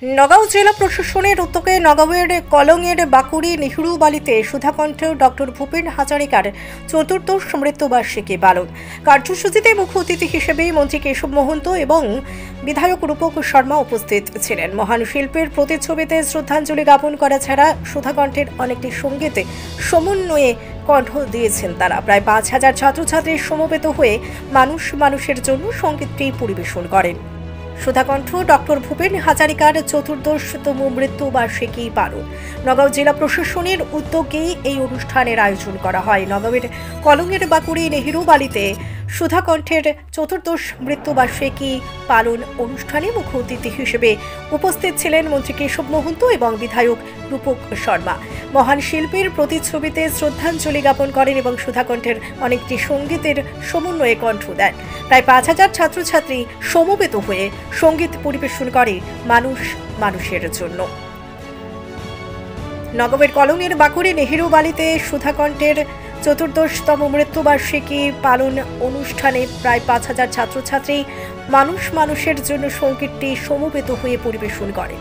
নগাঁও জেলা প্রশাসনের উদ্যোগে নগাঁওয়ের কলংয়ের বাকুড়ি নেহরু বালিতে সুধাকণ্ঠ ডক্টর ভূপেন হাজারিকার চতুর্দশ মৃত্যুবার্ষিকী পালন। কার্যসূচিতে মুখ্য অতিথি হিসেবে মন্ত্রী কেশব মহন্ত এবং বিধায়ক রূপক শর্মা উপস্থিত ছিলেন। মহান শিল্পের প্রতিচ্ছবিতে শ্রদ্ধাঞ্জলি জ্ঞাপন করা ছাড়া সুধাকণ্ঠের অনেকটি সঙ্গীতে সমন্বয়ে কণ্ঠ দিয়েছেন তারা। প্রায় ৫,০০০ ছাত্রছাত্রীর সমবেত হয়ে মানুষের জন্য সঙ্গীতটি পরিবেশন করেন। সুধাকণ্ঠ ডক্টর ভূপেন হাজারিকার চতুর্দশতম মৃত্যুবার্ষিকী পালন। নগাঁও জেলা প্রশাসনের উদ্যোগে এই অনুষ্ঠানের আয়োজন করা হয়। নগাঁওয়ের কলংয়ের বাকুড়ি নেহরু বালিতে সুধাকণ্ঠের চতুর্দশ মৃত্যুবার্ষিকী পালন অনুষ্ঠানে মুখ্য অতিথি হিসেবে উপস্থিত ছিলেন মন্ত্রী কেশব মহন্ত এবং বিধায়ক রূপক শর্মা। মহান শিল্পীর প্রতিচ্ছবিতে শ্রদ্ধাঞ্জলি জ্ঞাপন করেন এবং সুধাকণ্ঠের অনেকটি সঙ্গীতের সমন্বয়ে কণ্ঠ দেন। প্রায় ৫,০০০ ছাত্রছাত্রী সমবেত হয়ে সঙ্গীত পরিবেশন করে মানুষের জন্য। নগাঁওয়ের কলংয়ের বাকুড়ি নেহরু বালিতে সুধাকণ্ঠের চতুর্দশতম মৃত্যুবার্ষিকী পালন অনুষ্ঠানে প্রায় ৫,০০০ ছাত্রছাত্রী মানুষের জন্য সঙ্গীতটি সমবেত হয়ে পরিবেশন করে।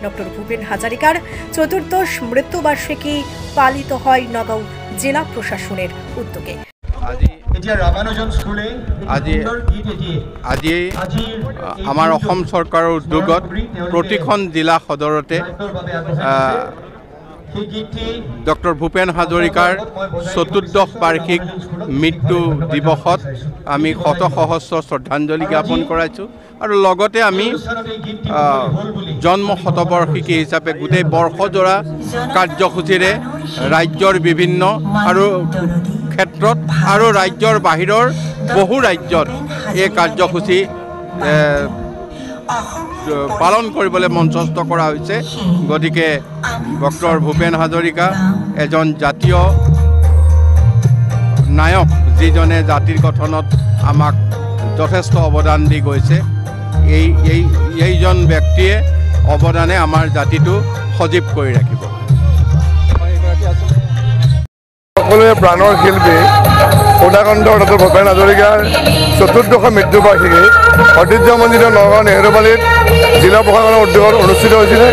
ডক্টর ভূপেন হাজারিকার চতুর্দশ মৃত্যুবার্ষিকী পালিত হয় নগাঁও জেলা প্ৰশাসনেৰ উদ্যোগে। আজি আমাৰ অসম চৰকাৰৰ উদ্যোগত প্ৰতিখন জিলা সদৰতে ডক্টৰ ভূপেন হাজৰিকাৰ চতুৰ্দশ বাৰ্ষিক মৃত্যু দিৱসত আমি সহস্ৰ শ্ৰদ্ধাঞ্জলি জ্ঞাপন কৰাইছোঁ আৰু লগতে আমি জন্ম শতবাৰ্ষিকী হিচাপে গোটেই বৰ্ষজোৰা কাৰ্যসূচীৰে ৰাজ্যৰ বিভিন্ন আৰু ক্ষেত্ৰত আৰু ৰাজ্যৰ বাহিৰৰ বহু ৰাজ্যত এই কাৰ্যসূচী পালন কৰিবলৈ মঞ্চস্থ কৰা হৈছে। গতিকে ডক্টৰ ভূপেন হাজৰিকা এজন জাতীয় নায়ক, যিজনে জাতিৰ গঠনত আমাক যথেষ্ট অৱদান দি গৈছে। এইজন ব্যক্তিয়ে অৱদানে আমাৰ জাতিটো সজীৱ কৰি ৰাখিব। সকলোৱে প্ৰাণৰ শিল্পী সুধাকণ্ঠ ডক্টৰ ভূপেন হাজৰিকাৰ চতুৰ্দশ মৃত্যুবাৰ্ষিকী ঐতিহ্যমণ্ডিত নগাঁও নেহৰু বালিত জিলা প্ৰশাসনৰ উদ্যোগত অনুষ্ঠিত হৈছিলে।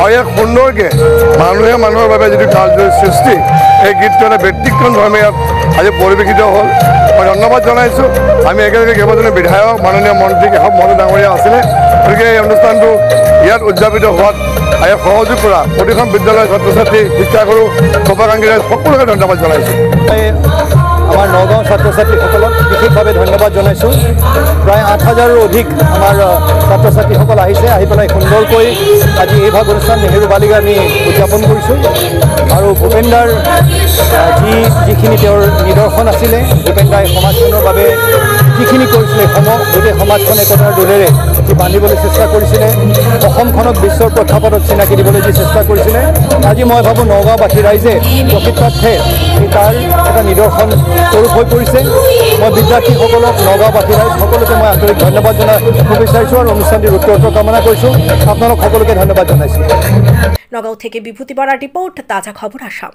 আৰু ইয়াক সুন্দৰকৈ মানুহৰ বাবে যিটো কালজয়ী সৃষ্টি, এই গীতটো এটা ব্যতিক্ৰমধৰ্মে ইয়াত আজি পৰিৱেশিত হ'ল। মই ধন্যবাদ জনাইছোঁ। আমি একেলগে কেইবাজনো বিধায়ক, মাননীয় মন্ত্ৰী কেশব মহন্ত ডাঙৰীয়া আছিলে। গতিকে এই অনুষ্ঠানটো ইয়াত উদযাপিত হোৱাত ইয়াক সহযোগ কৰা প্ৰতিখন বিদ্যালয়ৰ ছাত্ৰ ছাত্ৰী, শিক্ষাগুৰু, শুভাকাংক্ষী সকলোকে ধন্যবাদ জনাইছোঁ। আমাৰ নগাঁও ছাত্ৰ ছাত্ৰীসকলক বিশেষভাৱে ধন্যবাদ জনাইছোঁ। প্ৰায় ৮,০০০ৰো অধিক আমাৰ ছাত্ৰ ছাত্ৰীসকল আহিছে, আহি পেলাই সুন্দৰকৈ আজি এই ভাগ অনুষ্ঠান নেহৰু বালিক আমি উদযাপন কৰিছোঁ। আৰু ভূপেন দাৰ যিখিনি তেওঁৰ নিদৰ্শন আছিলে, ভূপেন দাই সমাজখনৰ বাবে যিখিনি কৰিছিলে, গোটেই সমাজখন একতাৰ দোলেৰে যি বান্ধিবলৈ চেষ্টা কৰিছিলে, অসমখনক বিশ্বৰ প্ৰেক্ষাপটত চিনাকি দিবলৈ যি চেষ্টা কৰিছিলে, আজি মই ভাবোঁ নগাঁওবাসী ৰাইজে প্ৰকৃতাৰ্থে তাৰ এটা নিদৰ্শন স্বৰূপ হৈ পৰিছে। মই বিদ্যাৰ্থীসকলক, নগাঁওবাসী ৰাইজ সকলোকে মই আন্তৰিক ধন্যবাদ জনাব বিচাৰিছোঁ আৰু অনুষ্ঠানটিৰ উত্তৰ কামনা কৰিছোঁ। আপোনালোক সকলোকে ধন্যবাদ জনাইছোঁ। নগাঁও থেকে বিভূতি বৰাৰ ৰিপোৰ্ট, তাজা খবৰ আসাম।